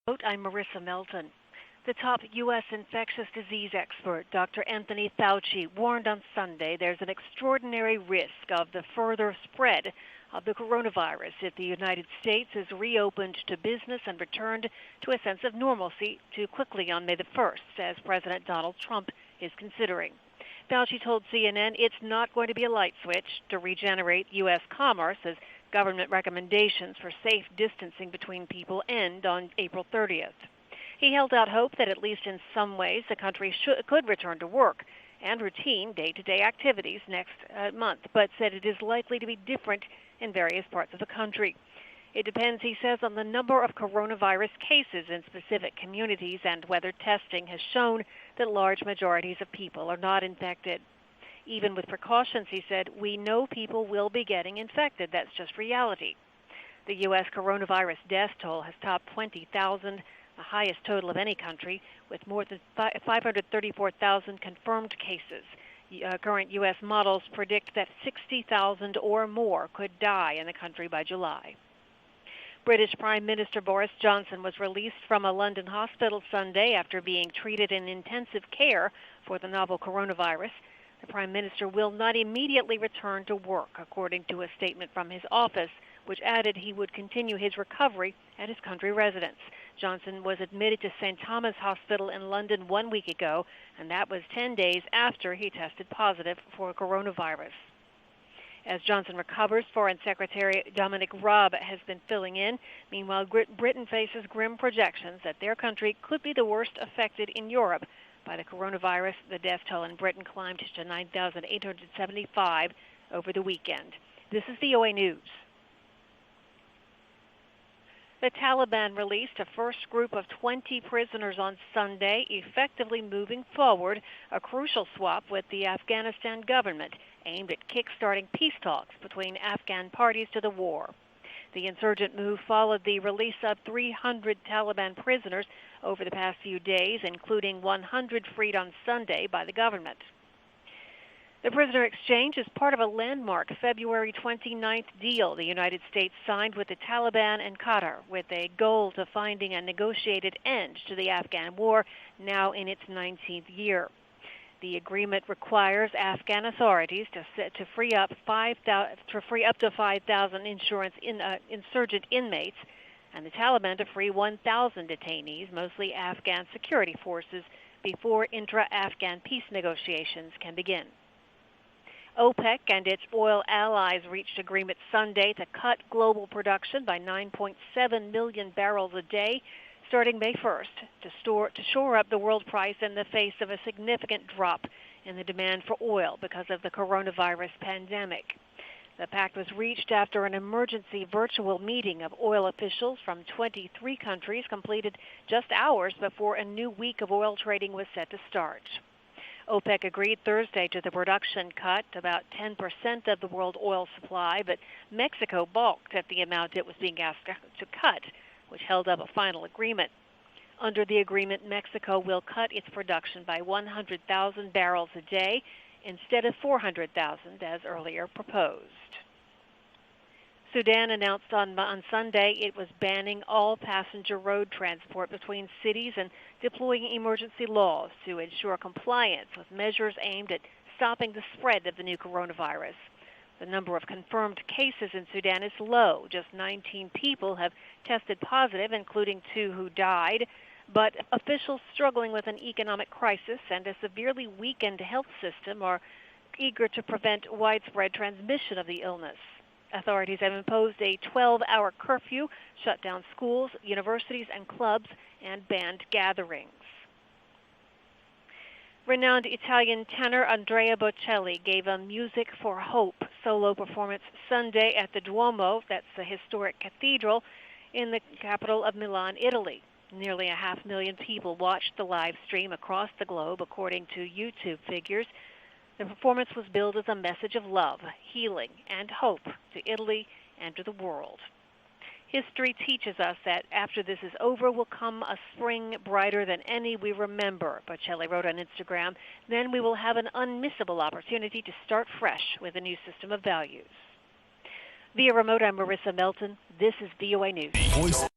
I'm Marissa Melton. The top U.S. infectious disease expert, Dr. Anthony Fauci, warned on Sunday there's an extraordinary risk of the further spread of the coronavirus if the United States is reopened to business and returned to a sense of normalcy too quickly on May the 1st, as President Donald Trump is considering. Fauci told CNN it's not going to be a light switch to regenerate U.S. commerce as government recommendations for safe distancing between people end on April 30th. He held out hope that at least in some ways the country could return to work and routine day-to-day activities next month, but said it is likely to be different in various parts of the country. It depends, he says, on the number of coronavirus cases in specific communities and whether testing has shown that large majorities of people are not infected. Even with precautions, he said, we know people will be getting infected. That's just reality. The U.S. coronavirus death toll has topped 20,000, the highest total of any country, with more than 534,000 confirmed cases. Current U.S. models predict that 60,000 or more could die in the country by July. British Prime Minister Boris Johnson was released from a London hospital Sunday after being treated in intensive care for the novel coronavirus. The Prime Minister will not immediately return to work, according to a statement from his office, which added he would continue his recovery at his country residence. Johnson was admitted to St. Thomas Hospital in London 1 week ago, and that was 10 days after he tested positive for coronavirus. As Johnson recovers, Foreign Secretary Dominic Raab has been filling in. Meanwhile, Britain faces grim projections that their country could be the worst affected in Europe by the coronavirus. The death toll in Britain climbed to 9,875 over the weekend. This is VOA News. The Taliban released a first group of 20 prisoners on Sunday, effectively moving forward a crucial swap with the Afghanistan government aimed at kick-starting peace talks between Afghan parties to the war. The insurgent move followed the release of 300 Taliban prisoners over the past few days, including 100 freed on Sunday by the government. The prisoner exchange is part of a landmark February 29th deal the United States signed with the Taliban and Qatar, with a goal to finding a negotiated end to the Afghan war, now in its 19th year. The agreement requires Afghan authorities to free up to 5,000 insurgent inmates, and the Taliban to free 1,000 detainees, mostly Afghan security forces, before intra-Afghan peace negotiations can begin. OPEC and its oil allies reached agreement Sunday to cut global production by 9.7 million barrels a day, starting May 1st, to shore up the world price in the face of a significant drop in the demand for oil because of the coronavirus pandemic. The pact was reached after an emergency virtual meeting of oil officials from 23 countries completed just hours before a new week of oil trading was set to start. OPEC agreed Thursday to the production cut, about 10% of the world oil supply, but Mexico balked at the amount it was being asked to cut, which held up a final agreement. Under the agreement, Mexico will cut its production by 100,000 barrels a day instead of 400,000 as earlier proposed. Sudan announced on Sunday it was banning all passenger road transport between cities and deploying emergency laws to ensure compliance with measures aimed at stopping the spread of the new coronavirus. The number of confirmed cases in Sudan is low. Just 19 people have tested positive, including 2 who died. But officials struggling with an economic crisis and a severely weakened health system are eager to prevent widespread transmission of the illness. Authorities have imposed a 12-hour curfew, shut down schools, universities, and clubs, and banned gatherings. Renowned Italian tenor Andrea Bocelli gave a Music for Hope solo performance Sunday at the Duomo, that's the historic cathedral, in the capital of Milan, Italy. Nearly 500,000 people watched the live stream across the globe, according to YouTube figures. The performance was billed as a message of love, healing, and hope to Italy and to the world. History teaches us that after this is over will come a spring brighter than any we remember, Bocelli wrote on Instagram. Then we will have an unmissable opportunity to start fresh with a new system of values. Via remote, I'm Marissa Melton. This is VOA News.